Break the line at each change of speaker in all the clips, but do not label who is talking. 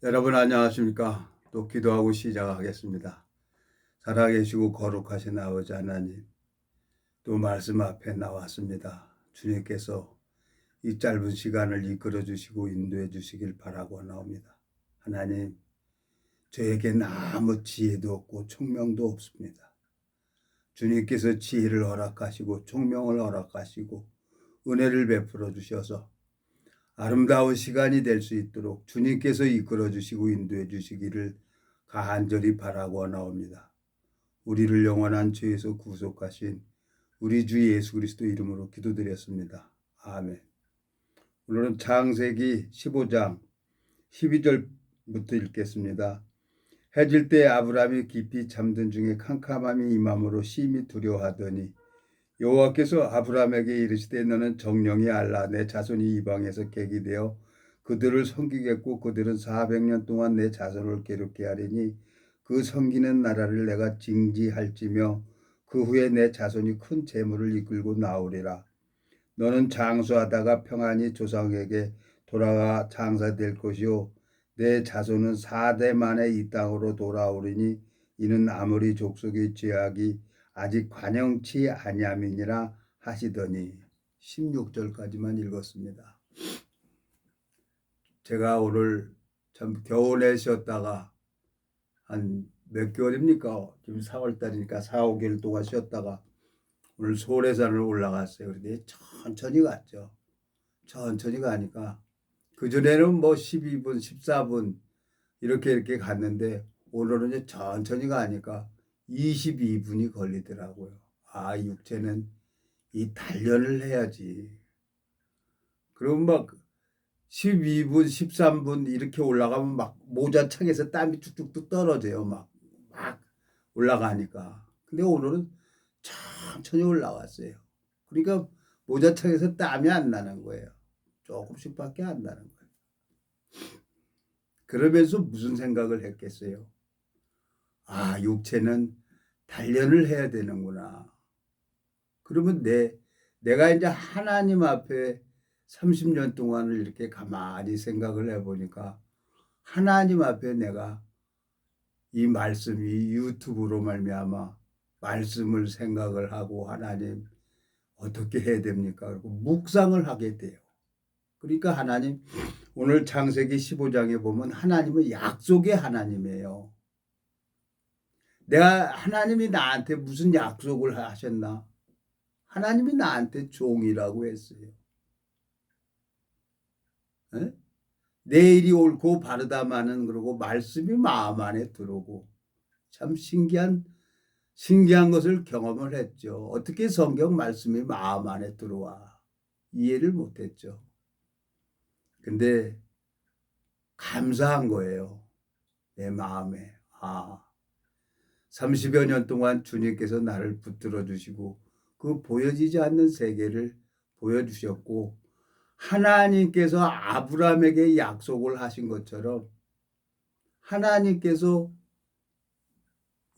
여러분 안녕하십니까? 또 기도하고 시작하겠습니다. 살아계시고 거룩하신 아버지 하나님, 또 말씀 앞에 나왔습니다. 주님께서 이 짧은 시간을 이끌어 주시고 인도해 주시길 바라고 나옵니다. 하나님, 저에겐 아무 지혜도 없고 총명도 없습니다. 주님께서 지혜를 허락하시고 총명을 허락하시고 은혜를 베풀어 주셔서 아름다운 시간이 될 수 있도록 주님께서 이끌어 주시고 인도해 주시기를 간절히 바라고 나옵니다. 우리를 영원한 죄에서 구속하신 우리 주 예수 그리스도 이름으로 기도드렸습니다. 아멘. 오늘은 창세기 15장 12절부터 읽겠습니다. 해질 때 아브라함이 깊이 잠든 중에 캄캄함이 임함으로 심히 두려워하더니 여호와께서 아브라함에게 이르시되 너는 정령이 알라 내 자손이 이방에서 객이 되어 그들을 섬기겠고 그들은 400년 동안 내 자손을 괴롭게 하리니 그 섬기는 나라를 내가 징지할지며 그 후에 내 자손이 큰 재물을 이끌고 나오리라. 너는 장수하다가 평안히 조상에게 돌아가 장사될 것이요 내 자손은 4대 만에 이 땅으로 돌아오리니 이는 아무리 족속의 죄악이 아직 관영치 아니함이니라 하시더니 16절까지만 읽었습니다. 제가 오늘 참 겨울에 쉬었다가 한 몇 개월입니까? 지금 4월달이니까 4, 5개월 동안 쉬었다가 오늘 소래산을 올라갔어요. 그런데 천천히 갔죠. 천천히 가니까 그전에는 뭐 12분, 14분 이렇게 갔는데 오늘은 이제 천천히 가니까 22분이 걸리더라고요. 아, 육체는 이 단련을 해야지. 그럼 막 12분, 13분 이렇게 올라가면 막 모자창에서 땀이 쭉쭉쭉 떨어져요. 막 올라가니까. 근데 오늘은 천천히 올라왔어요. 그러니까 모자창에서 땀이 안 나는 거예요. 조금씩밖에 안 나는 거예요. 그러면서 무슨 생각을 했겠어요? 아, 육체는 단련을 해야 되는구나. 그러면 내가 이제 하나님 앞에 30년 동안을 이렇게 가만히 생각을 해보니까 하나님 앞에 내가 이 말씀이 유튜브로 말미암아 말씀을 생각을 하고 하나님 어떻게 해야 됩니까? 그리고 묵상을 하게 돼요. 그러니까 하나님 오늘 창세기 15장에 보면 하나님은 약속의 하나님이에요. 내가 하나님이 나한테 무슨 약속을 하셨나? 하나님이 나한테 종이라고 했어요. 에? 내일이 옳고 바르다마는 그러고 말씀이 마음 안에 들어오고 참 신기한 것을 경험을 했죠. 어떻게 성경 말씀이 마음 안에 들어와? 이해를 못했죠. 근데 감사한 거예요. 내 마음에. 아, 30여 년 동안 주님께서 나를 붙들어 주시고 그 보여지지 않는 세계를 보여주셨고 하나님께서 아브라함에게 약속을 하신 것처럼 하나님께서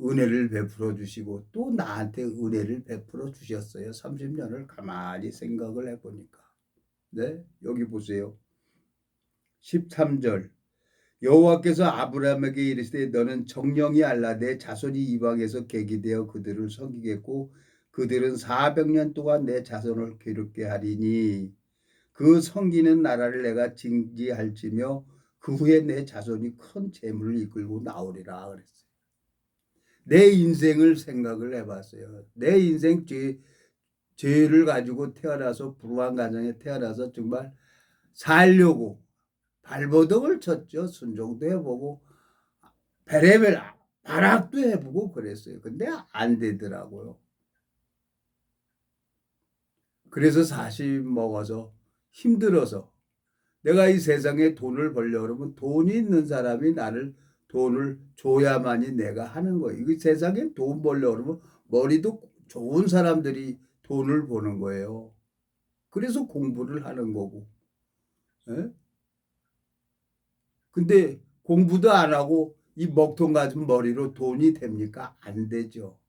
은혜를 베풀어 주시고 또 나한테 은혜를 베풀어 주셨어요. 30년을 가만히 생각을 해보니까. 네, 여기 보세요. 13절 여호와께서 아브라함에게 이르시되 너는 정령이 알라 내 자손이 이방에서 객이 되어 그들을 섬기겠고 그들은 400년 동안 내 자손을 괴롭게 하리니 그 섬기는 나라를 내가 징지할지며 그 후에 내 자손이 큰 재물을 이끌고 나오리라 그랬어요. 내 인생을 생각을 해봤어요. 내 인생 죄를 가지고 태어나서 불우한 가정에 태어나서 정말 살려고 발버둥을 쳤죠. 순종도 해보고 베레벨 발악도 해보고 그랬어요. 근데 안 되더라고요. 그래서 40 먹어서 힘들어서 내가 이 세상에 돈을 벌려고 그러면 돈이 있는 사람이 나를 돈을 줘야만이 내가 하는 거예요. 이 세상에 돈 벌려고 그러면 머리도 좋은 사람들이 돈을 버는 거예요. 그래서 공부를 하는 거고. 예? 근데 공부도 안 하고 이 먹통 가진 머리로 돈이 됩니까? 안 되죠.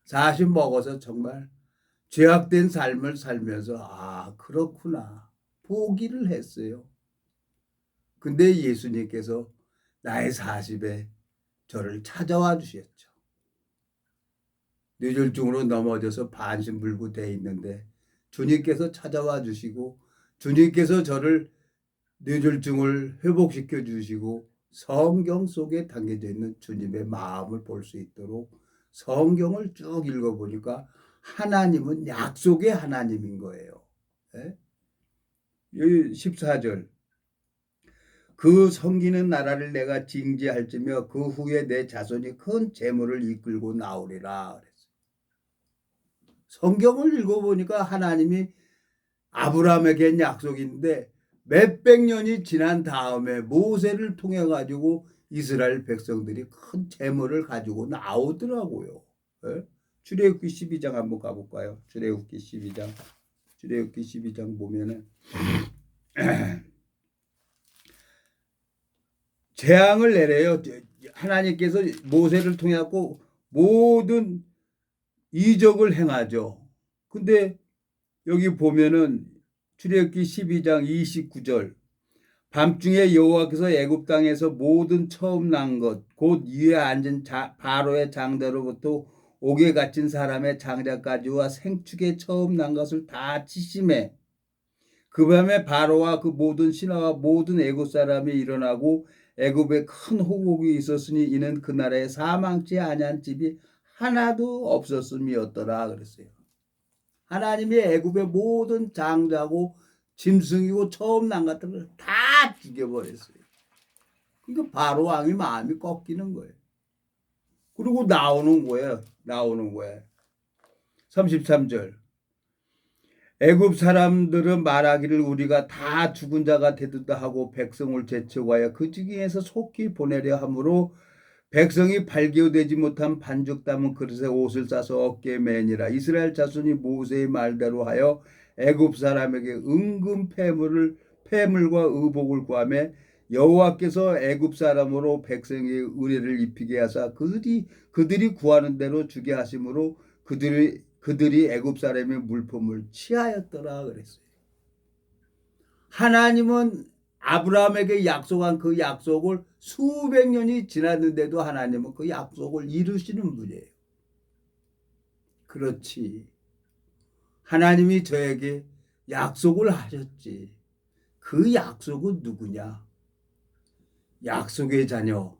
40 먹어서 정말 죄악된 삶을 살면서 아, 그렇구나. 포기를 했어요. 근데 예수님께서 나의 40에 저를 찾아와 주셨죠. 뇌졸중으로 넘어져서 반신불구돼 있는데 주님께서 찾아와 주시고 주님께서 저를 뇌졸중을 회복시켜 주시고 성경 속에 담겨져 있는 주님의 마음을 볼 수 있도록 성경을 쭉 읽어보니까 하나님은 약속의 하나님인 거예요. 예? 14절 그 섬기는 나라를 내가 징지할지며 그 후에 내 자손이 큰 재물을 이끌고 나오리라 그랬어요. 성경을 읽어보니까 하나님이 아브라함에게 한 약속인데 몇백 년이 지난 다음에 모세를 통해 가지고 이스라엘 백성들이 큰 재물을 가지고 나오더라고요. 예? 출애굽기 12장 한번 가볼까요? 출애굽기 12장. 출애굽기 12장 보면은 재앙을 내려요. 하나님께서 모세를 통해 갖고 모든 이적을 행하죠. 근데 여기 보면은 출애굽기 12장 29절 밤중에 여호와께서 애굽 땅에서 모든 처음 난 것 곧 위에 앉은 바로의 장자로부터 옥에 갇힌 사람의 장자까지와 생축에 처음 난 것을 다 치심해 그 밤에 바로와 그 모든 신하와 모든 애굽 사람이 일어나고 애굽에 큰 호국이 있었으니 이는 그 나라에 사망치 아니한 집이 하나도 없었음이었더라 그랬어요. 하나님이 애굽의 모든 장자고 짐승이고 처음 난 것들을 다 죽여버렸어요. 그러니까 바로 왕이 마음이 꺾이는 거예요. 그리고 나오는 거예요. 33절 애굽 사람들은 말하기를 우리가 다 죽은 자가 되듯다 하고 백성을 제쳐가야 그 중에서 속히 보내려 하므로 백성이 발교되지 못한 반죽 담은 그릇에 옷을 싸서 어깨에 매니라. 이스라엘 자손이 모세의 말대로 하여 애굽 사람에게 은금 패물과 의복을 구하며 여호와께서 애굽 사람으로 백성의 의뢰를 입히게 하사 그들이 구하는 대로 주게 하심으로 그들이 애굽 사람의 물품을 취하였더라 그랬어요. 하나님은 아브라함에게 약속한 그 약속을 수백 년이 지났는데도 하나님은 그 약속을 이루시는 분이에요. 그렇지. 하나님이 저에게 약속을 하셨지. 그 약속은 누구냐? 약속의 자녀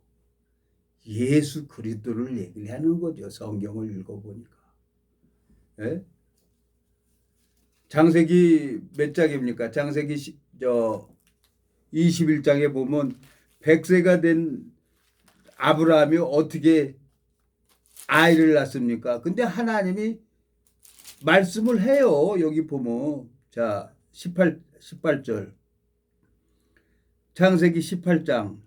예수 그리스도를 얘기를 하는 거죠. 성경을 읽어보니까. 예? 창세기 몇 장입니까? 창세기 21장에 보면 100세가 된 아브라함이 어떻게 아이를 낳습니까? 근데 하나님이 말씀을 해요. 여기 보면 자 18절 창세기 18장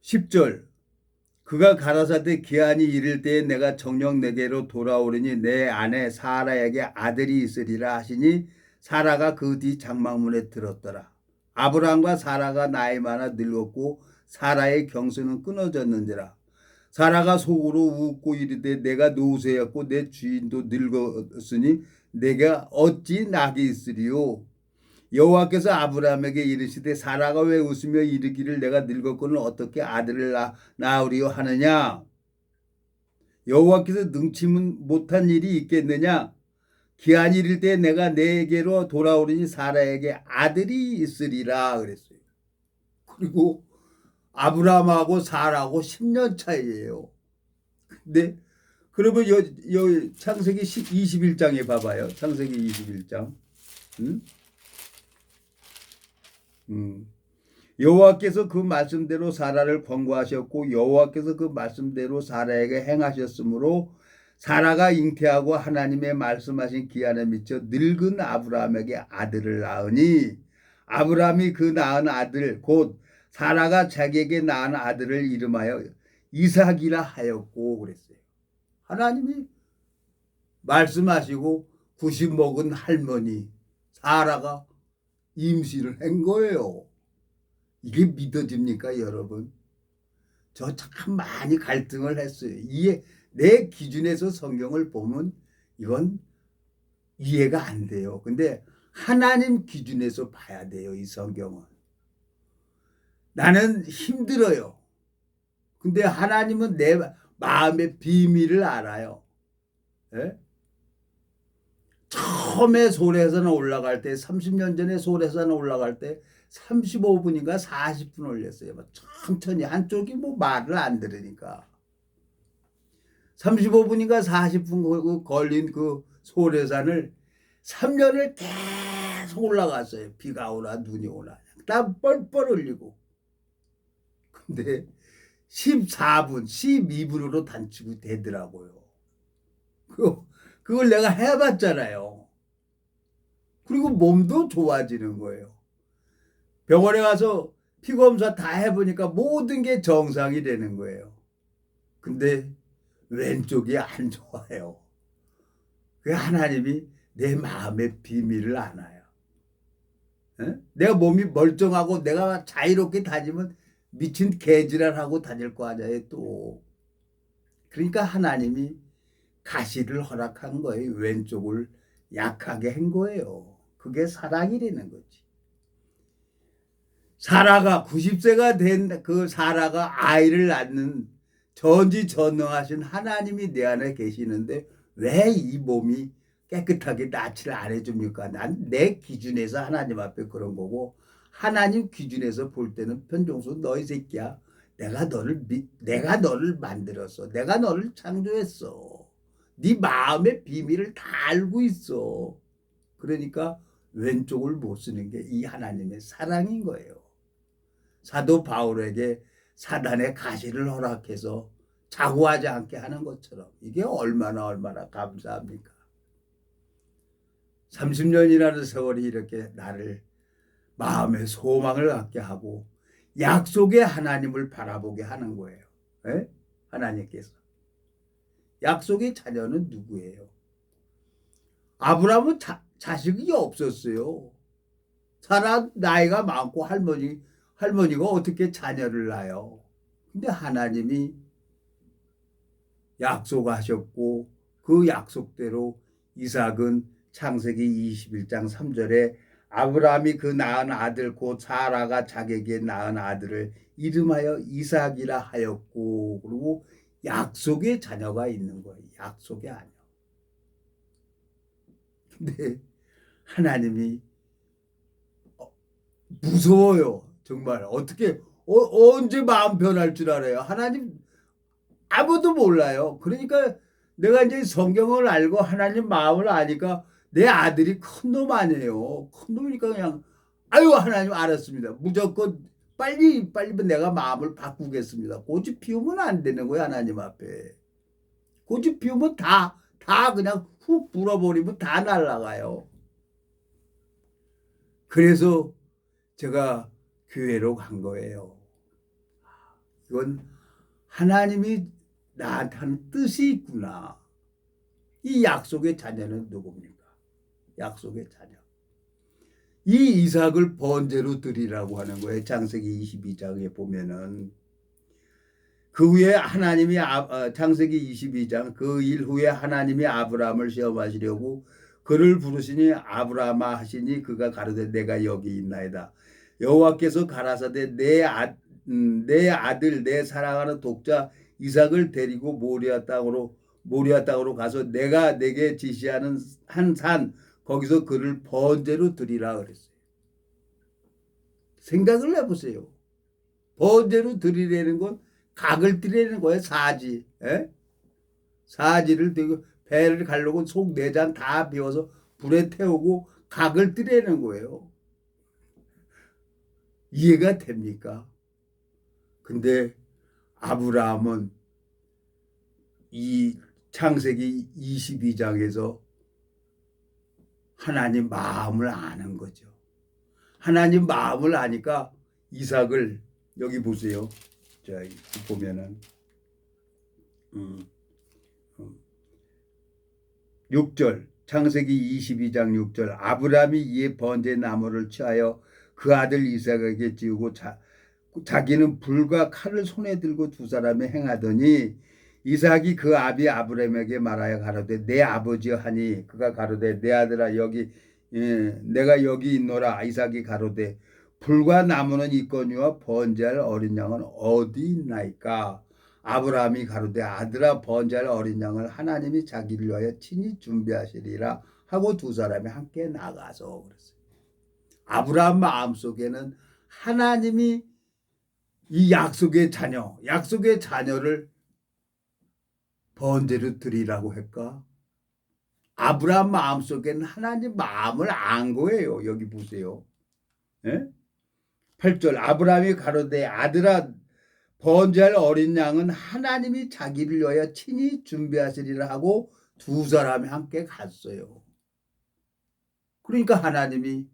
10절 그가 가라사대 기한이 이를 때에 내가 정녕 내게로 돌아오리니 내 아내 사라에게 아들이 있으리라 하시니 사라가 그 뒤 장막문에 들었더라. 아브라함과 사라가 나이 많아 늙었고 사라의 경수는 끊어졌는지라. 사라가 속으로 웃고 이르되 내가 노쇠였고 내 주인도 늙었으니 내가 어찌 낙이 있으리요. 여호와께서 아브라함에게 이르시되 사라가 왜 웃으며 이르기를 내가 늙었거늘 어떻게 아들을 낳으리요 하느냐. 여호와께서 능치 못한 일이 있겠느냐. 기한이 이를 때 내가 내게로 돌아오리니 사라에게 아들이 있으리라 그랬어요. 그리고 아브라함하고 사라하고 10년 차이예요. 근데 그러면 창세기 21장에 봐봐요. 창세기 21장. 여호와께서 그 말씀대로 사라를 권고하셨고 여호와께서 그 말씀대로 사라에게 행하셨으므로 사라가 잉태하고 하나님의 말씀하신 기한에 미쳐 늙은 아브라함에게 아들을 낳으니 아브라함이 그 낳은 아들 곧 사라가 자기에게 낳은 아들을 이름하여 이삭이라 하였고 그랬어요. 하나님이 말씀하시고 90 먹은 할머니 사라가 임신을 한 거예요. 이게 믿어집니까 여러분? 저 참 많이 갈등을 했어요. 이게 내 기준에서 성경을 보면 이건 이해가 안 돼요. 근데 하나님 기준에서 봐야 돼요. 이 성경은. 나는 힘들어요. 근데 하나님은 내 마음의 비밀을 알아요. 예? 처음에 소래산 올라갈 때 30년 전에 소래산 올라갈 때 35분인가 40분 올렸어요. 천천히 한쪽이 뭐 말을 안 들으니까 35분인가 40분 걸린 그 소래산을 3년을 계속 올라갔어요. 비가 오나 눈이 오나 땀 뻘뻘 흘리고. 근데 14분, 12분으로 단축이 되더라고요. 그걸 내가 해봤잖아요. 그리고 몸도 좋아지는 거예요. 병원에 가서 피검사 다 해보니까 모든 게 정상이 되는 거예요. 근데 왼쪽이 안 좋아요. 그 하나님이 내 마음의 비밀을 아나요. 에? 내가 몸이 멀쩡하고 내가 자유롭게 다니면 미친 개지랄하고 다닐 거 아니에요 또. 그러니까 하나님이 가시를 허락한 거예요. 왼쪽을 약하게 한 거예요. 그게 사랑이라는 거지. 사라가 90세가 된 그 사라가 아이를 낳는 전지전능하신 하나님이 내 안에 계시는데 왜 이 몸이 깨끗하게 낫지를 안 해줍니까? 난 내 기준에서 하나님 앞에 그런 거고 하나님 기준에서 볼 때는 편종수 너 이 새끼야. 내가 너를 만들었어. 내가 너를 창조했어. 네 마음의 비밀을 다 알고 있어. 그러니까 왼쪽을 못 쓰는 게 이 하나님의 사랑인 거예요. 사도 바울에게 사단의 가시를 허락해서 자고하지 않게 하는 것처럼 이게 얼마나 감사합니까? 30년이라는 세월이 이렇게 나를 마음의 소망을 갖게 하고 약속의 하나님을 바라보게 하는 거예요. 에? 하나님께서. 약속의 자녀는 누구예요? 아브라함은 자식이 없었어요. 사라 나이가 많고 할머니가 어떻게 자녀를 낳아요? 근데 하나님이 약속하셨고 그 약속대로 이삭은 창세기 21장 3절에 아브라함이 그 낳은 아들 곧 사라가 자기에게 낳은 아들을 이름하여 이삭이라 하였고 그리고 약속의 자녀가 있는 거예요. 약속의 아녀. 근데 하나님이 무서워요. 정말 어떻게 언제 마음 변할 줄 알아요. 하나님 아무도 몰라요. 그러니까 내가 이제 성경을 알고 하나님 마음을 아니까 내 아들이 큰 놈 아니에요. 큰 놈이니까 그냥 아유 하나님 알았습니다. 무조건 빨리 내가 마음을 바꾸겠습니다. 고집 피우면 안 되는 거야 하나님 앞에. 고집 피우면 다 그냥 훅 불어버리면 다 날아가요. 그래서 제가 교회로 간 거예요. 이건 하나님이 나한테 하는 뜻이 있구나. 이 약속의 자녀는 누굽니까? 약속의 자녀. 이 이삭을 번제로 드리라고 하는 거예요. 창세기 22장에 보면은 그 후에 하나님이 창세기 22장 그 일 후에 하나님이 아브라함을 시험하시려고 그를 부르시니 아브라함아 하시니 그가 가로되 내가 여기 있나이다. 여호와께서 가라사대 내 아들 내 사랑하는 독자 이삭을 데리고 모리아 땅으로 가서 내가 내게 지시하는 한 산 거기서 그를 번제로 드리라 그랬어요. 생각을 해보세요. 번제로 드리라는 건 각을 드리는 거예요. 사지. 에? 사지를 들고 배를 가려고 속 내장 다 비워서 불에 태우고 각을 드리는 거예요. 이해가 됩니까? 근데 아브라함은 이 창세기 22장에서 하나님 마음을 아는 거죠. 하나님 마음을 아니까 이삭을 여기 보세요. 자, 보면은 6절 창세기 22장 6절 아브라함이 이에 번제 나무를 취하여 그 아들 이삭에게 지우고 자기는 불과 칼을 손에 들고 두 사람이 행하더니 이삭이 그 아비 아브라함에게 말하여 가로되 내 아버지여 하니 그가 가로되 내 아들아 여기 예, 내가 여기 있노라. 이삭이 가로되 불과 나무는 있거니와 번제할 어린 양은 어디 있나이까. 아브라함이 가로되 아들아 번제할 어린 양을 하나님이 자기를 위하여 친히 준비하시리라 하고 두 사람이 함께 나가서 그랬어요. 아브라함 마음속에는 하나님이 이 약속의 자녀를 번제로 드리라고 할까? 아브라함 마음속에는 하나님 마음을 안 거예요. 여기 보세요. 예? 8절 아브라함이 가로되 아들아 번제할 어린 양은 하나님이 자기를 위하여 친히 준비하시리라 하고 두 사람이 함께 갔어요. 그러니까 하나님이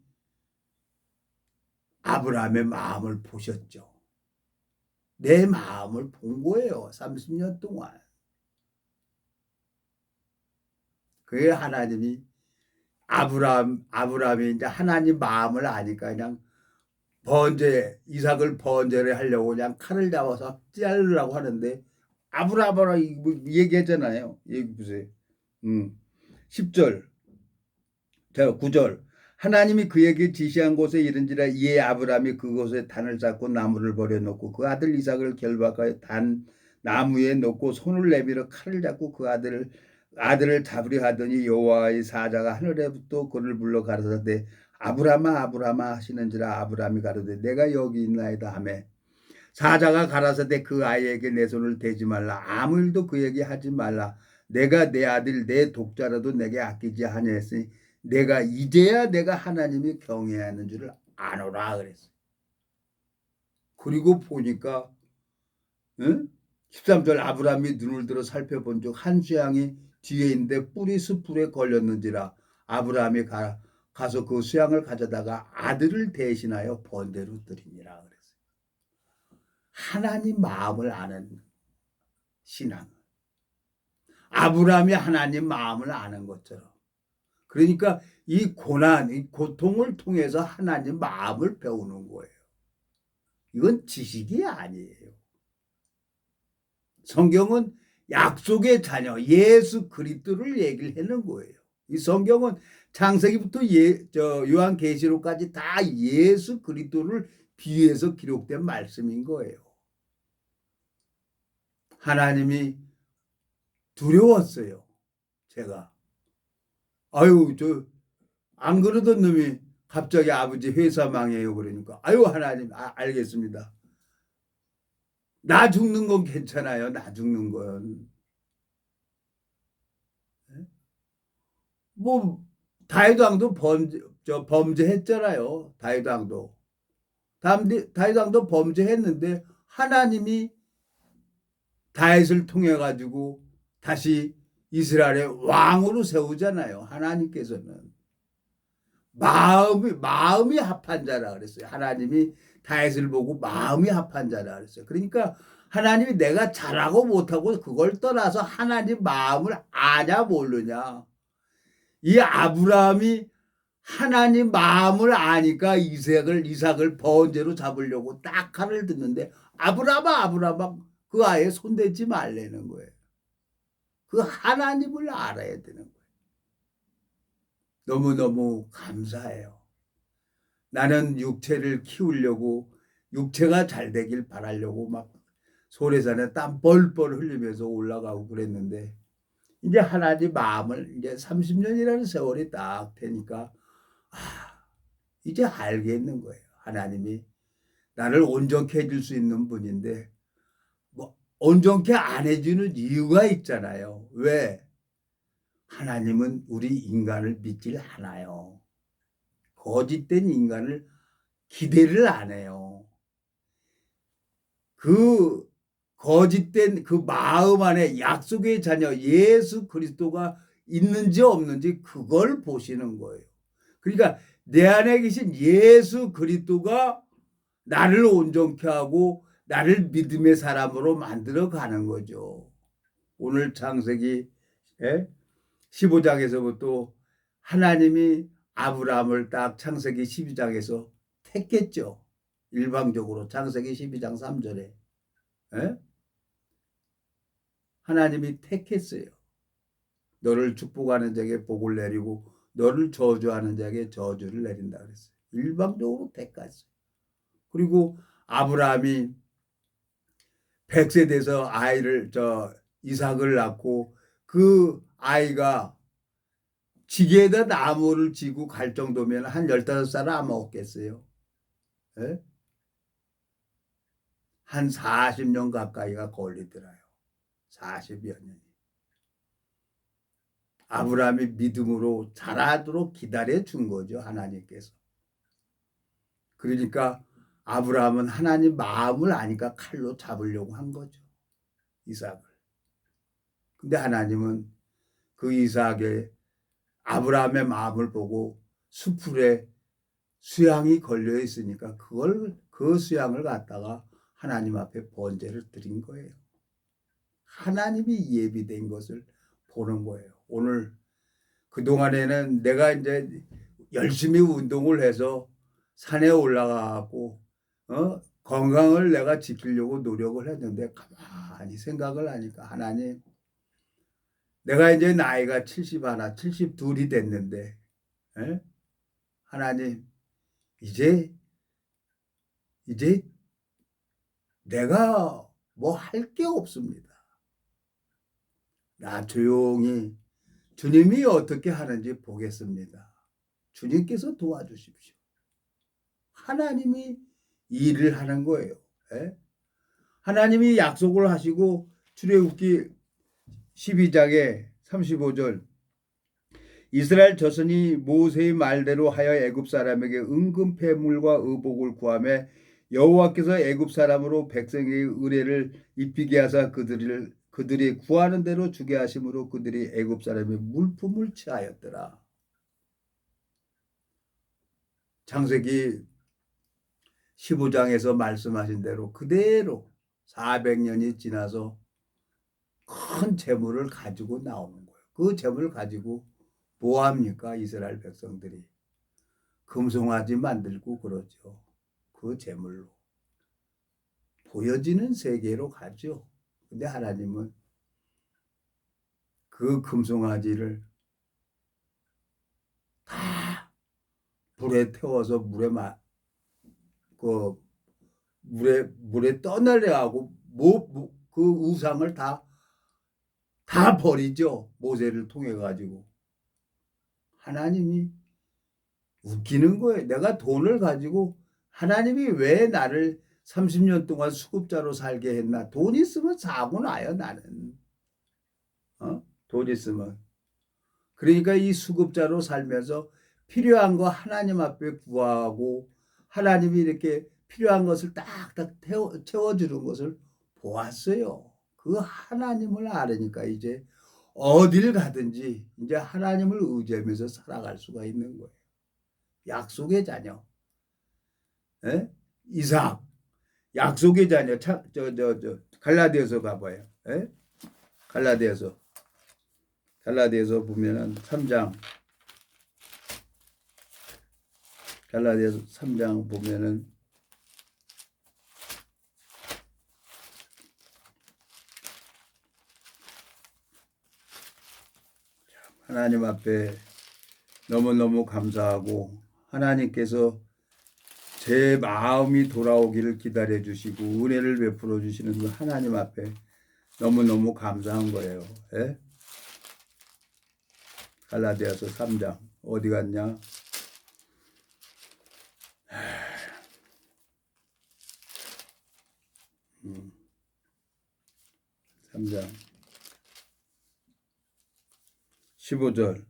아브라함의 마음을 보셨죠. 내 마음을 본 거예요. 30년 동안. 그게 하나님이 아브라함이 이제 하나님 마음을 아니까 그냥 이삭을 번제를 하려고 그냥 칼을 잡아서 자르려고 하는데 아브라함이라 얘기했잖아요. 얘기 보세요. 10절, 9절. 하나님이 그에게 지시한 곳에 이른지라 이에 아브라함이 그곳에 단을 쌓고 나무를 버려놓고 그 아들 이삭을 결박하여 단 나무에 놓고 손을 내밀어 칼을 잡고 그 아들을 잡으려 하더니 여호와의 사자가 하늘에부터 그를 불러 가라사대 아브라함아 아브라함아 하시는지라 아브라함이 가로되 내가 여기 있나이다 하매 사자가 가라사대 그 아이에게 내 손을 대지 말라 아무 일도 그에게 하지 말라 내가 내 아들 내 독자라도 내게 아끼지 아니하였으니 이제야 내가 하나님이 경외해야 하는 줄을 아노라 그랬어요. 그리고 보니까 13절 아브라함이 눈을 들어 살펴본 즉 한 수양이 뒤에 있는데 뿔이 숯불에 걸렸는지라 아브라함이 가서 그 수양을 가져다가 아들을 대신하여 번제로 드리니라 그랬어요. 하나님 마음을 아는 신앙. 아브라함이 하나님 마음을 아는 것처럼. 그러니까 이 고난, 이 고통을 통해서 하나님 마음을 배우는 거예요. 이건 지식이 아니에요. 성경은 약속의 자녀 예수 그리스도를 얘기를 하는 거예요. 이 성경은 창세기부터 요한계시록까지 다 예수 그리스도를 비유해서 기록된 말씀인 거예요. 하나님이 두려웠어요. 제가 안 그러던 놈이 갑자기 아버지 회사 망해요 그러니까 하나님 알겠습니다. 나 죽는 건 괜찮아요. 나 죽는 건. 뭐 다윗 왕도 범죄했잖아요. 다윗 왕도 범죄했는데 하나님이 다윗을 통해 가지고 다시 이스라엘의 왕으로 세우잖아요. 하나님께서는 마음이 합한 자라 그랬어요. 하나님이 다윗을 보고 마음이 합한 자라 그랬어요. 그러니까 하나님이 내가 잘하고 못하고 그걸 떠나서 하나님 마음을 아냐 모르냐. 이 아브라함이 하나님 마음을 아니까 이삭을 번제로 잡으려고 딱 칼을 듣는데 아브라함아 그 아이에 손대지 말라는 거예요. 그 하나님을 알아야 되는 거예요. 너무너무 감사해요. 나는 육체를 키우려고 육체가 잘 되길 바라려고 막 소래산에 땀 뻘뻘 흘리면서 올라가고 그랬는데 이제 하나님 마음을 이제 30년이라는 세월이 딱 되니까 이제 알겠는 거예요. 하나님이 나를 온전케 해줄 수 있는 분인데 뭐 온전케 안 해주는 이유가 있잖아요. 왜? 하나님은 우리 인간을 믿질 않아요. 거짓된 인간을 기대를 안 해요. 그 거짓된 그 마음 안에 약속의 자녀 예수 그리스도가 있는지 없는지 그걸 보시는 거예요. 그러니까 내 안에 계신 예수 그리스도가 나를 온전케 하고 나를 믿음의 사람으로 만들어 가는 거죠. 오늘 창세기 15장에서부터 하나님이 아브라함을 딱 창세기 12장에서 택했죠. 일방적으로 창세기 12장 3절에 하나님이 택했어요. 너를 축복하는 자에게 복을 내리고 너를 저주하는 자에게 저주를 내린다 그랬어요. 일방적으로 대가했어요. 그리고 아브라함이 100세 돼서 이삭을 낳고 그 아이가 지게에다 나무를 지고 갈 정도면 한 15살은 안 먹었겠어요. 예? 한 40년 가까이가 걸리더라요. 40여 년이. 아브라함이 믿음으로 자라도록 기다려 준 거죠. 하나님께서. 그러니까 아브라함은 하나님 마음을 아니까 칼로 잡으려고 한 거죠. 이삭을. 근데 하나님은 그 이삭의 아브라함의 마음을 보고 수풀에 수양이 걸려 있으니까 그 수양을 갖다가 하나님 앞에 번제를 드린 거예요. 하나님이 예비된 것을 보는 거예요. 오늘 그동안에는 내가 이제 열심히 운동을 해서 산에 올라가고 건강을 내가 지키려고 노력을 했는데 가만히 생각을 하니까 하나님, 내가 이제 나이가 71, 72이 됐는데 하나님, 이제 내가 뭐 할 게 없습니다. 나 조용히 주님이 어떻게 하는지 보겠습니다. 주님께서 도와주십시오. 하나님이 일을 하는 거예요. 하나님이 약속을 하시고 출애굽기 12장에 35절 이스라엘 자손이 모세의 말대로 하여 애굽 사람에게 은금 패물과 의복을 구하며 여호와께서 애굽 사람으로 백성의 의뢰를 입히게 하사 그들이 구하는 대로 주게 하심으로 그들이 애굽 사람의 물품을 취하였더라. 창세기 15장에서 말씀하신 대로 그대로 400년이 지나서 큰 재물을 가지고 나오는 거예요. 그 재물을 가지고 뭐 합니까? 이스라엘 백성들이 금송아지 만들고 그러죠. 그 재물로 보여지는 세계로 가죠. 근데 하나님은 그 금송아지를 다 불에 태워서 물에 떠내려가고 그 우상을 다 버리죠. 모세를 통해 가지고. 하나님이 웃기는 거예요. 내가 돈을 가지고 하나님이 왜 나를 30년 동안 수급자로 살게 했나? 돈 있으면 사고 나요, 나는. 돈 있으면. 그러니까 이 수급자로 살면서 필요한 거 하나님 앞에 구하고 하나님이 이렇게 필요한 것을 딱딱 채워주는 것을 보았어요. 그 하나님을 알으니까 이제 어딜 가든지 이제 하나님을 의지하면서 살아갈 수가 있는 거예요. 약속의 자녀, 이삭, 약속의 자녀. 갈라디아서 가봐요. 갈라디아서 보면은 3장, 갈라디아서 3장 보면은 하나님 앞에 너무너무 감사하고 하나님께서 제 마음이 돌아오기를 기다려 주시고 은혜를 베풀어 주시는 그 하나님 앞에 너무너무 감사한 거예요. 갈라디아서 3장 어디 갔냐? 3장 15절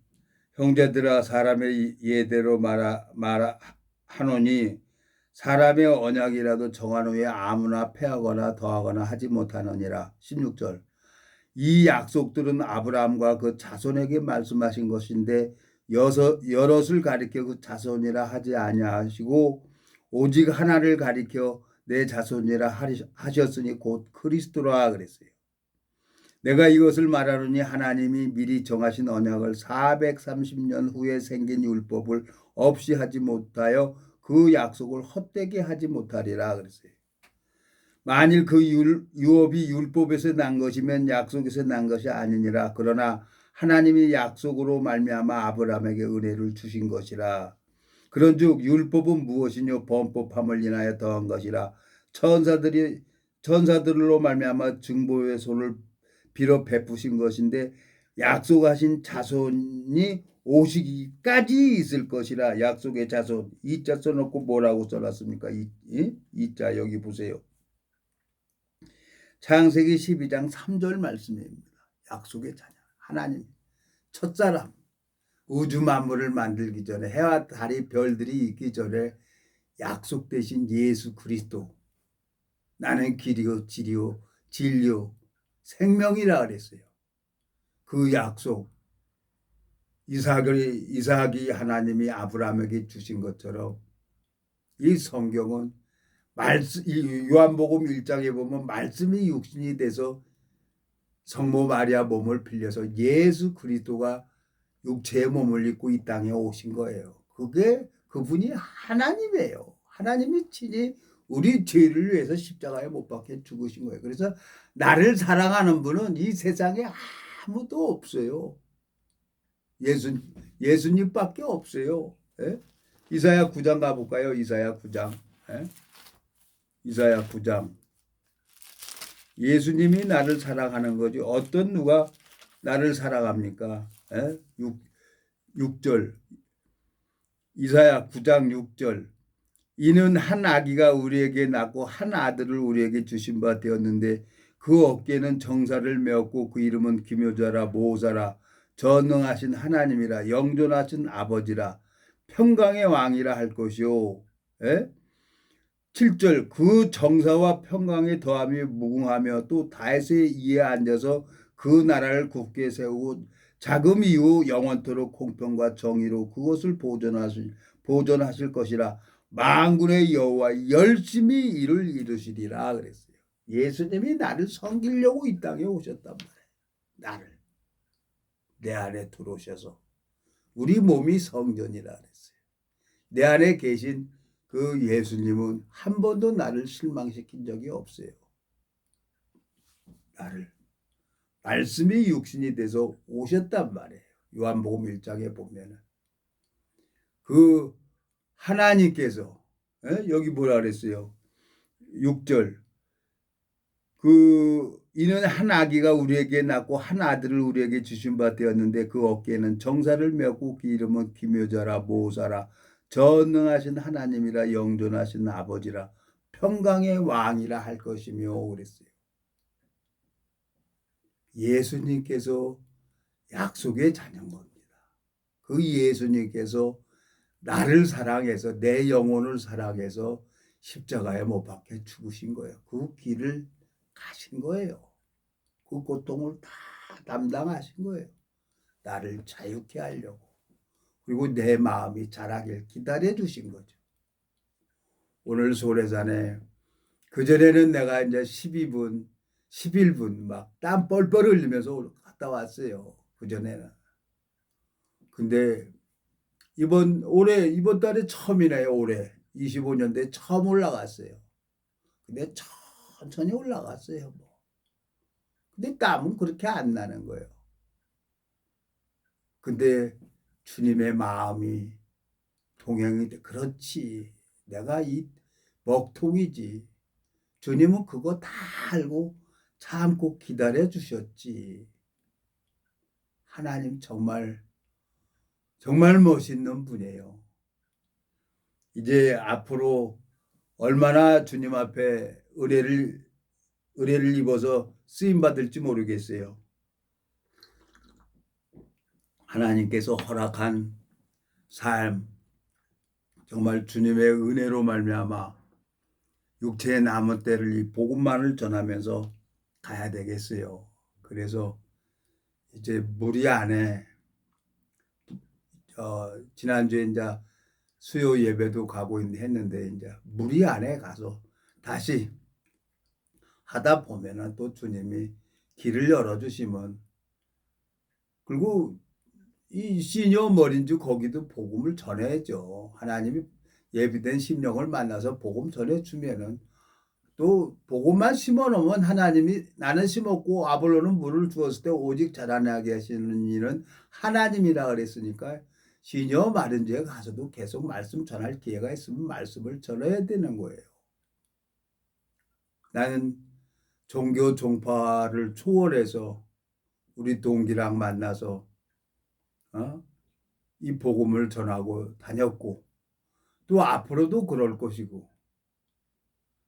형제들아 사람의 예대로 하노니 사람의 언약이라도 정한 후에 아무나 패하거나 더하거나 하지 못하느니라. 16절 이 약속들은 아브라함과 그 자손에게 말씀하신 것인데 여럿을 가리켜 그 자손이라 하지 아니하시고 오직 하나를 가리켜 내 자손이라 하셨으니 곧 그리스도라 그랬어요. 내가 이것을 말하노니 하나님이 미리 정하신 언약을 430년 후에 생긴 율법을 없이 하지 못하여 그 약속을 헛되게 하지 못하리라 그랬어요. 만일 그 유업이 율법에서 난 것이면 약속에서 난 것이 아니니라. 그러나 하나님이 약속으로 말미암아 아브라함에게 은혜를 주신 것이라. 그런즉 율법은 무엇이뇨? 범법함을 인하여 더한 것이라. 천사들로 말미암아 증보의 손을 빌어 베푸신 것인데 약속하신 자손이 오시기까지 있을 것이라. 약속의 자손, 이자 써놓고 뭐라고 써놨습니까? 이자 여기 보세요. 창세기 12장 3절 말씀입니다. 약속의 자녀 하나님, 첫사람, 우주 만물을 만들기 전에, 해와 달이 별들이 있기 전에 약속되신 예수 그리스도, 나는 길이요 진리요 생명이라 그랬어요. 그 약속, 이삭이 하나님이 아브라함에게 주신 것처럼 이 성경은 요한복음 1장에 보면 말씀이 육신이 돼서 성모 마리아 몸을 빌려서 예수 그리스도가 육체의 몸을 입고 이 땅에 오신 거예요. 그분이 하나님이에요. 하나님이 친히 우리 죄를 위해서 십자가에 못 박혀 죽으신 거예요. 그래서 나를 사랑하는 분은 이 세상에 아무도 없어요. 예수님밖에 없어요. 예? 이사야 9장 가볼까요? 이사야 9장. 예? 이사야 9장. 예수님이 나를 사랑하는 거지 어떤 누가 나를 사랑합니까? 예? 6절. 이사야 9장 6절. 이는 한 아기가 우리에게 낳고 한 아들을 우리에게 주신 바 되었는데 그 어깨는 정사를 메었고 그 이름은 기묘자라 모사라 전능하신 하나님이라 영존하신 아버지라 평강의 왕이라 할 것이요. 에? 7절. 그 정사와 평강의 더함이 무궁하며 또 다윗의 이에 앉아서 그 나라를 굳게 세우고 자금 이후 영원토록 공평과 정의로 그것을 보존하실 것이라. 만군의 여호와 열심히 일을 이루시리라 그랬어요. 예수님이 나를 섬기려고 이 땅에 오셨단 말이에요. 나를 내 안에 들어오셔서 우리 몸이 성전이라 그랬어요. 내 안에 계신 그 예수님은 한 번도 나를 실망시킨 적이 없어요. 나를 말씀이 육신이 돼서 오셨단 말이에요. 요한복음 1장에 보면은 그 하나님께서 여기 뭐라 그랬어요? 6절. 이는 한 아기가 우리에게 낳고 한 아들을 우리에게 주신 바 되었는데 그 어깨에는 정사를 메었고 그 이름은 기묘자라 모사라 전능하신 하나님이라 영존하신 아버지라 평강의 왕이라 할 것이며 그랬어요. 예수님께서 약속의 자녀인 겁니다. 그 예수님께서 나를 사랑해서 내 영혼을 사랑해서 십자가에 못 박혀 죽으신 거예요. 그 길을 가신 거예요. 그 고통을 다 담당하신 거예요. 나를 자유케 하려고. 그리고 내 마음이 자라길 기다려 주신 거죠. 오늘 소래산에 그전에는 내가 이제 12분, 11분 막 땀 뻘뻘 흘리면서 갔다 왔어요. 그전에는. 근데 이번 달에 처음이네요. 올해 25년도에 처음 올라갔어요. 근데 천천히 올라갔어요. 근데 땀은 그렇게 안 나는 거예요. 근데 주님의 마음이 동행이 돼. 그렇지. 내가 이 먹통이지. 주님은 그거 다 알고 참고 기다려 주셨지. 하나님 정말 멋있는 분이에요. 이제 앞으로 얼마나 주님 앞에 은혜를 입어서 쓰임 받을지 모르겠어요. 하나님께서 허락한 삶, 정말 주님의 은혜로 말미암아 육체의 남은 때를 이 복음만을 전하면서 가야 되겠어요. 그래서 이제 무리 안에 지난주에 이제 수요 예배도 가고 했는데 이제 무리 안에 가서 다시 하다 보면은 또 주님이 길을 열어주시면, 그리고 이 시녀 머린주 거기도 복음을 전해야죠. 하나님이 예비된 심령을 만나서 복음 전해주면은 또 복음만 심어놓으면 하나님이 나는 심었고 아볼로는 물을 주었을 때 오직 자라나게 하시는 일은 하나님이라 그랬으니까 시녀 마른 지에 가서도 계속 말씀 전할 기회가 있으면 말씀을 전해야 되는 거예요. 나는 종교 종파를 초월해서 우리 동기랑 만나서 이 복음을 전하고 다녔고 또 앞으로도 그럴 것이고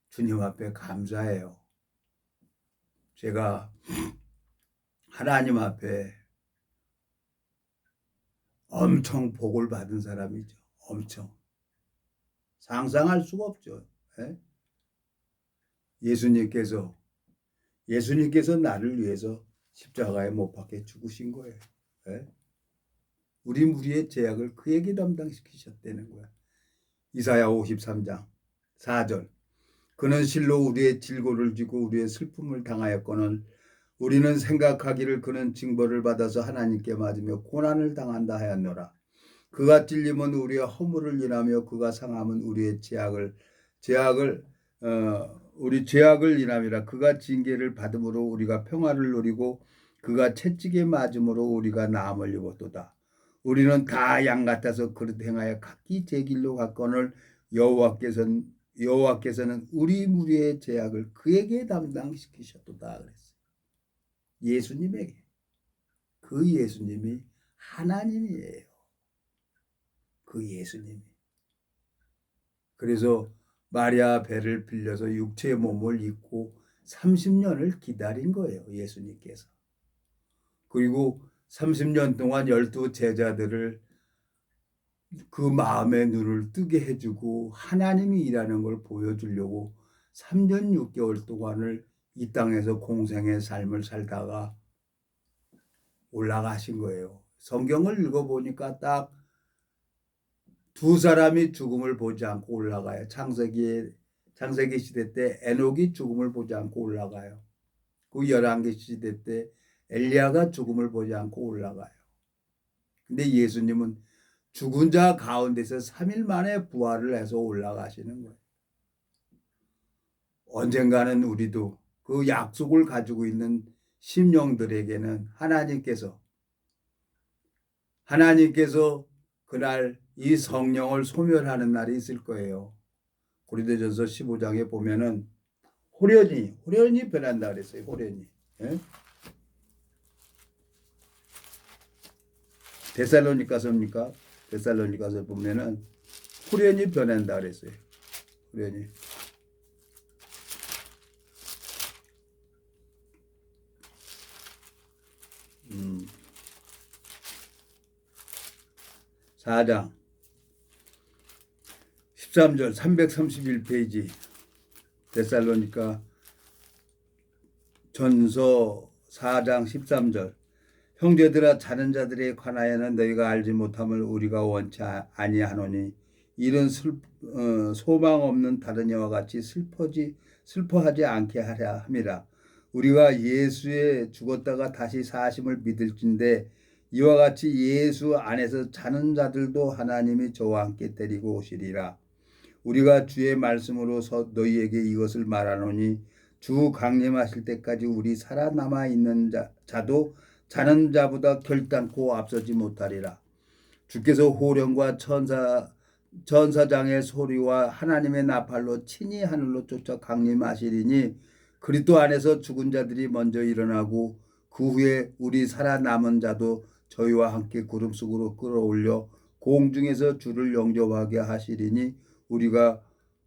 주님 앞에 감사해요. 제가 하나님 앞에 엄청 복을 받은 사람이죠. 엄청. 상상할 수가 없죠. 예? 예수님께서 나를 위해서 십자가에 못 박혀 죽으신 거예요. 예? 우리의 죄악을 그에게 담당시키셨다는 거야. 이사야 53장 4절. 그는 실로 우리의 질고를 지고 우리의 슬픔을 당하였거늘 우리는 생각하기를 그는 징벌을 받아서 하나님께 맞으며 고난을 당한다 하였노라. 그가 찔림은 우리의 허물을 인하며 그가 상함은 우리의 우리 죄악을 인함이라. 그가 징계를 받음으로 우리가 평화를 누리고 그가 채찍에 맞음으로 우리가 나음을 입었도다. 우리는 다 양 같아서 그릇 행하여 각기 제 길로 갔거늘 여호와께서는 우리 무리의 죄악을 그에게 담당시키셨도다 그랬어요. 예수님에게. 그 예수님이 하나님이에요. 그 예수님이. 그래서 마리아 배를 빌려서 육체의 몸을 입고 30년을 기다린 거예요. 예수님께서. 그리고 30년 동안 12 제자들을 그 마음의 눈을 뜨게 해주고 하나님이 일하는 걸 보여주려고 3년 6개월 동안을 이 땅에서 공생의 삶을 살다가 올라가신 거예요. 성경을 읽어보니까 딱 두 사람이 죽음을 보지 않고 올라가요. 창세기 시대 때 에녹이 죽음을 보지 않고 올라가요. 그 열왕기 시대 때 엘리야가 죽음을 보지 않고 올라가요. 근데 예수님은 죽은 자 가운데서 3일 만에 부활을 해서 올라가시는 거예요. 언젠가는 우리도 그 약속을 가지고 있는 심령들에게는 하나님께서 그날 이 성령을 소멸하는 날이 있을 거예요. 고린도전서 15장에 보면은 호련이 변한다 그랬어요. 호련이. 예? 데살로니가서입니까? 데살로니가서 보면은 호련이 변한다 그랬어요. 호련이. 음. 4장 13절 331페이지 데살로니가 전서 4장 13절. 형제들아 자는 자들에 관하여는 너희가 알지 못함을 우리가 원치 아니하노니 이런 소망 없는 다른 이와 같이 슬퍼하지 않게 하려 함이라. 우리가 예수에 죽었다가 다시 사심을 믿을진데 이와 같이 예수 안에서 자는 자들도 하나님이 저와 함께 데리고 오시리라. 우리가 주의 말씀으로서 너희에게 이것을 말하노니 주 강림하실 때까지 우리 살아남아 있는 자도 자는 자보다 결단코 앞서지 못하리라. 주께서 호령과 천사장의 소리와 하나님의 나팔로 친히 하늘로 쫓아 강림하시리니 그리스도 안에서 죽은 자들이 먼저 일어나고 그 후에 우리 살아남은 자도 저희와 함께 구름 속으로 끌어올려 공중에서 주를 영접하게 하시리니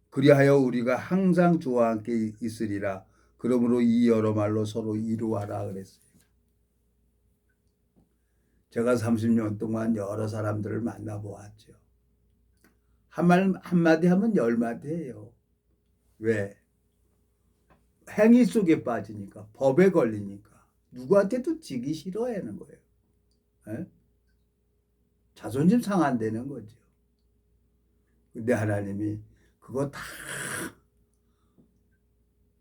그리하여 우리가 항상 주와 함께 있으리라. 그러므로 이 여러 말로 서로 이루어라 그랬어요. 제가 30년 동안 여러 사람들을 만나보았죠. 한마디 하면 10마디 해요. 왜? 행위 속에 빠지니까, 법에 걸리니까, 누구한테도 지기 싫어하는 거예요. 에? 자존심 상한다는 거죠. 근데 하나님이 그거 다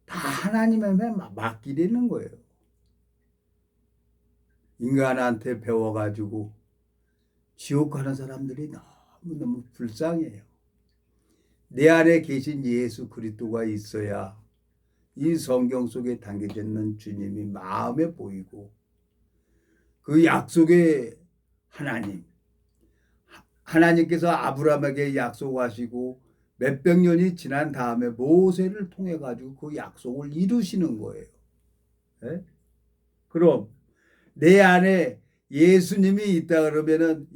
하나님에게 맡기려는 거예요. 인간한테 배워가지고 지옥 가는 사람들이 너무너무 불쌍해요. 내 안에 계신 예수 그리스도가 있어야 이 성경 속에 담겨져 있는 주님이 마음에 보이고 그 약속의 하나님께서 아브라함에게 약속하시고 몇백 년이 지난 다음에 모세를 통해 가지고 그 약속을 이루시는 거예요. 네? 그럼 내 안에 예수님이 있다 그러면은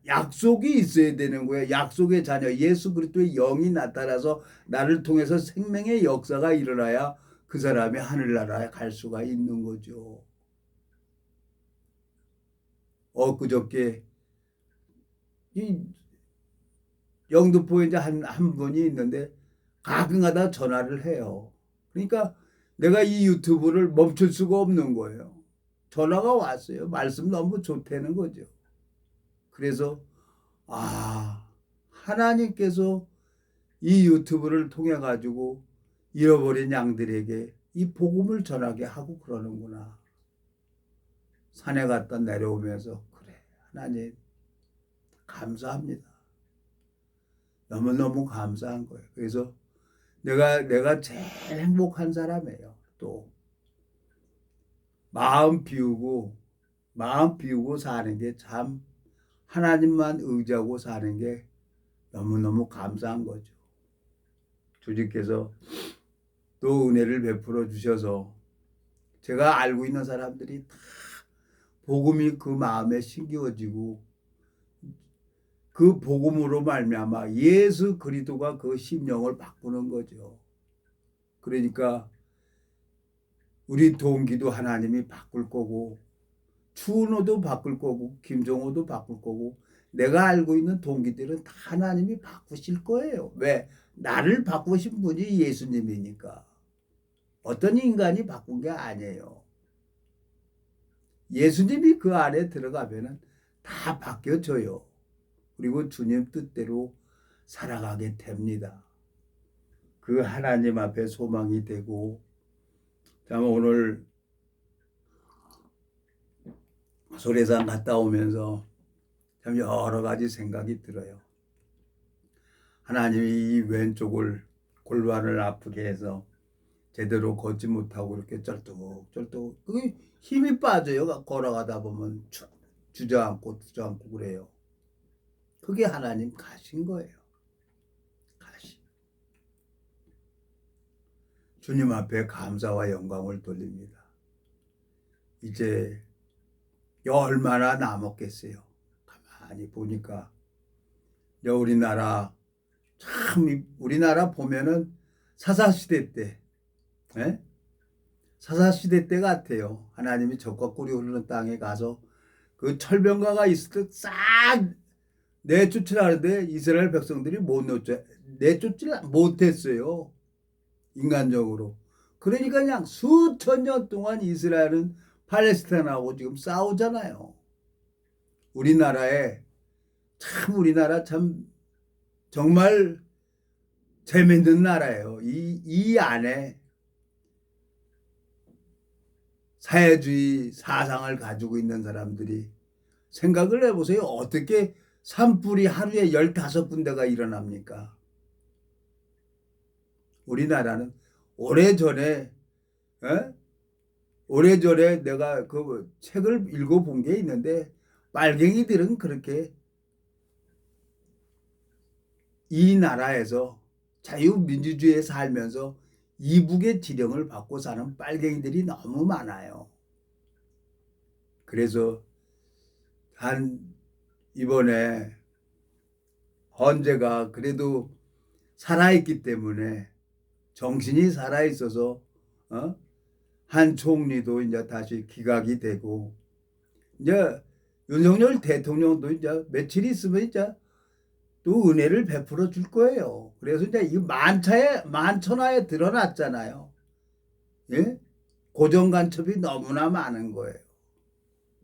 약속이 있어야 되는 거예요. 약속의 자녀 예수 그리스도의 영이 나타나서 나를 통해서 생명의 역사가 일어나야 그 사람이 하늘나라에 갈 수가 있는 거죠. 엊그저께 이 영등포에 이제 한 분이 있는데 가끔가다 전화를 해요. 그러니까 내가 이 유튜브를 멈출 수가 없는 거예요. 전화가 왔어요. 말씀 너무 좋다는 거죠. 그래서 하나님께서 이 유튜브를 통해 가지고 잃어버린 양들에게 이 복음을 전하게 하고 그러는구나. 산에 갔다 내려오면서 그래 하나님 감사합니다. 너무너무 감사한 거예요. 그래서 내가 제일 행복한 사람이에요. 또 마음 비우고 사는 게 참 하나님만 의지하고 사는 게 너무너무 감사한 거죠. 주님께서 또 은혜를 베풀어 주셔서 제가 알고 있는 사람들이 다 복음이 그 마음에 심겨지고 그 복음으로 말미암아 예수 그리스도가 그 심령을 바꾸는 거죠. 그러니까 우리 동기도 하나님이 바꿀 거고 추은호도 바꿀 거고 김종호도 바꿀 거고 내가 알고 있는 동기들은 다 하나님이 바꾸실 거예요. 왜? 나를 바꾸신 분이 예수님이니까. 어떤 인간이 바꾼 게 아니에요. 예수님이 그 안에 들어가면은 다 바뀌어져요. 그리고 주님 뜻대로 살아가게 됩니다. 그 하나님 앞에 소망이 되고 참 오늘 소래산 갔다 오면서 참 여러 가지 생각이 들어요. 하나님이 이 왼쪽을 골반을 아프게 해서 제대로 걷지 못하고 이렇게 쩔뚝쩔뚝 그게 힘이 빠져요. 걸어가다 보면 주저앉고 그래요. 그게 하나님 가신 거예요. 가시. 주님 앞에 감사와 영광을 돌립니다. 이제 얼마나 남았겠어요. 가만히 보니까 우리나라 우리나라 보면은 사사시대 때 사사시대 때 같아요. 하나님이 적과 꿀이 흐르는 땅에 가서 그 철병가가 있을 때 싹 내쫓으라는데 이스라엘 백성들이 내쫓지 못했어요. 인간적으로. 그러니까 그냥 수천 년 동안 이스라엘은 팔레스타인하고 지금 싸우잖아요. 우리나라 참 정말 재밌는 나라예요. 이 안에 사회주의 사상을 가지고 있는 사람들이 생각을 해보세요. 어떻게 산불이 하루에 15군데가 일어납니까? 우리나라는 오래전에 내가 그 책을 읽어본 게 있는데 빨갱이들은 그렇게 이 나라에서 자유민주주의에 살면서 이북의 지령을 받고 사는 빨갱이들이 너무 많아요. 그래서 이번에 헌재가 그래도 살아있기 때문에 정신이 살아있어서 한 총리도 이제 다시 기각이 되고 이제 윤석열 대통령도 이제 며칠 있으면 이제 또 은혜를 베풀어 줄 거예요. 그래서 이제 이 만천하에 드러났잖아요. 예? 고정간첩이 너무나 많은 거예요.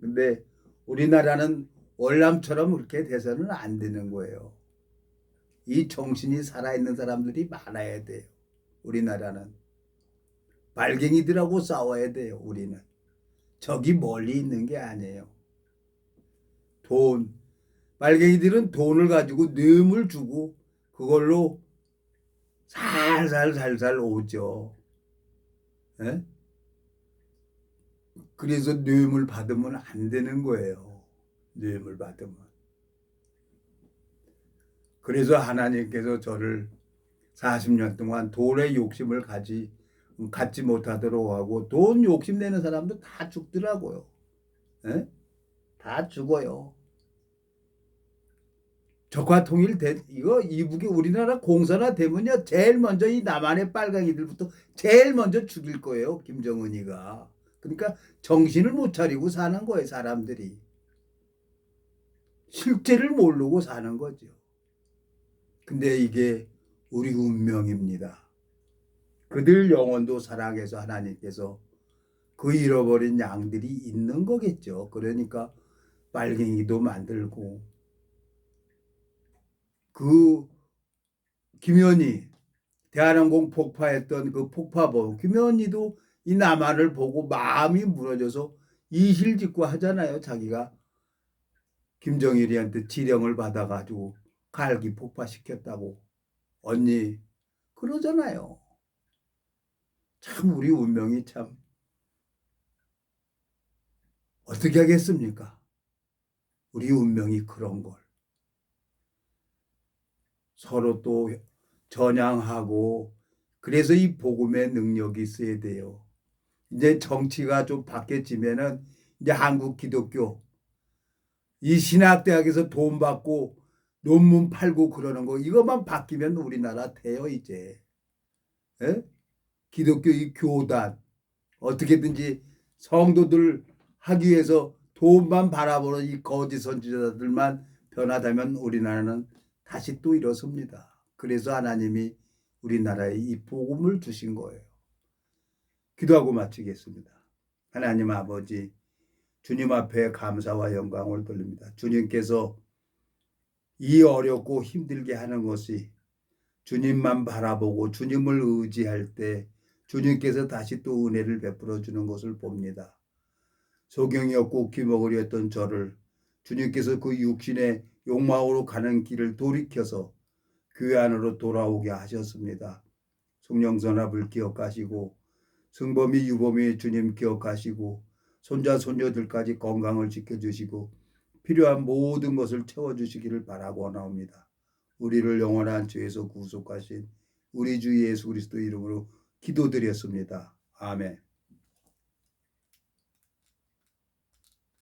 근데 우리나라는 월남처럼 그렇게 돼서는 안 되는 거예요. 이 정신이 살아있는 사람들이 많아야 돼요. 우리나라는. 발갱이들하고 싸워야 돼요. 우리는. 적이 멀리 있는 게 아니에요. 빨갱이들은 돈을 가지고 뇌물 주고 그걸로 살살 오죠. 예? 그래서 뇌물 받으면 안 되는 거예요. 뇌물 받으면. 그래서 하나님께서 저를 40년 동안 돈의 욕심을 갖지 못하도록 하고, 돈 욕심내는 사람도 다 죽더라고요. 예? 다 죽어요. 적화 이거 이북이 우리나라 공산화 되면요, 제일 먼저 이 남한의 빨강이들부터 제일 먼저 죽일 거예요, 김정은이가. 그러니까 정신을 못 차리고 사는 거예요, 사람들이. 실제를 모르고 사는 거죠. 근데 이게 우리 운명입니다. 그들 영혼도 사랑해서 하나님께서 그 잃어버린 양들이 있는 거겠죠. 그러니까 빨갱이도 만들고, 그 김현희 대한항공 폭파했던 그 폭파범 김현희도 이 남한을 보고 마음이 무너져서 이실직고 하잖아요. 자기가 김정일이한테 지령을 받아가지고 갈기 폭파시켰다고. 언니 그러잖아요. 참 우리 운명이 참 어떻게 하겠습니까? 우리 운명이 그런 걸. 서로 또 전향하고, 그래서 이 복음의 능력이 있어야 돼요. 이제 정치가 좀 바뀌어지면은 이제 한국 기독교 이 신학대학에서 돈 받고 논문 팔고 그러는 거 이것만 바뀌면 우리나라 돼요 이제. 예? 기독교 이 교단 어떻게든지 성도들 하기 위해서 돈만 바라보는 이 거짓 선지자들만 변하다면 우리나라는 다시 또 일어섭니다. 그래서 하나님이 우리나라에 이 복음을 주신 거예요. 기도하고 마치겠습니다. 하나님 아버지, 주님 앞에 감사와 영광을 돌립니다. 주님께서 이 어렵고 힘들게 하는 것이 주님만 바라보고 주님을 의지할 때 주님께서 다시 또 은혜를 베풀어 주는 것을 봅니다. 소경이 없고 기먹으려 했던 저를 주님께서 그 육신의 욕망으로 가는 길을 돌이켜서 교회 안으로 돌아오게 하셨습니다. 송영선합을 기억하시고 승범이 유범이 주님 기억하시고 손자 손녀들까지 건강을 지켜주시고 필요한 모든 것을 채워주시기를 바라고 나옵니다. 우리를 영원한 죄에서 구속하신 우리 주 예수 그리스도 이름으로 기도드렸습니다. 아멘.